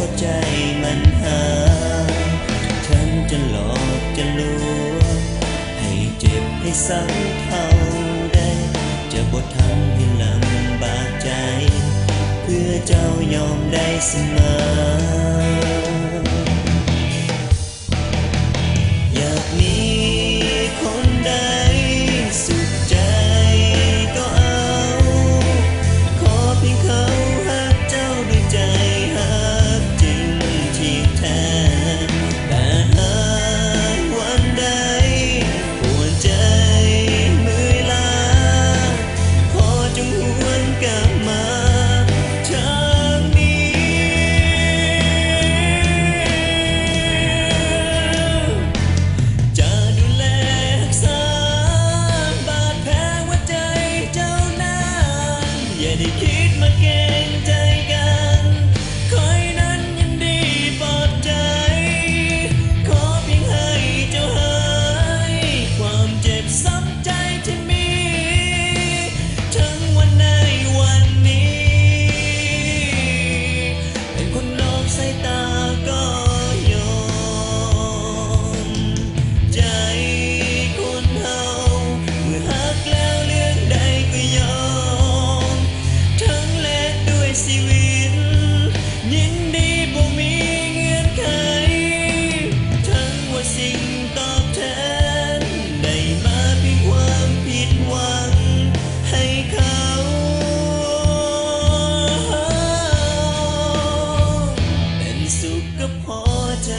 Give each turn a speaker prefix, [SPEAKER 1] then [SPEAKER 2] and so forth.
[SPEAKER 1] ราะใจมันหาฉันจะหลอกจะลวงให้เจ็บให้สักเท่าใดจะบ่ทำให้ลำบากใจเพื่อเจ้ายอมได้เสมออยากมีคนใดสุขใจก็เอาขอเพียงเขาหักเจ้าด้วยใจหักจริงที่แท้แต่หากวันใดปวดใจเมื่อยล้าขอจงหวนกลับมาทางนี้จะดูแลรักษาบาดแผลหัวใจเจ้านานอย่าได้คิดมาเกรงใจกันคอยนั้นยินดีปลอบใจขอเพียงให้เจ้าหายความเจ็บซ้ำใจที่มีทั้งวันในวันนี้เป็นคนนอกสายตาก็ยอมใจคนเฮาเมื่อหักแล้วเรื่องใดก็ยอมทั้งแลกด้วยชีวิตยินดีบ่มีเงื่อนไขทั้งว่าสิ่งตอบแทนได้มาเพียงความผิดหวังให้เขาเป็นสุขก็พอใจ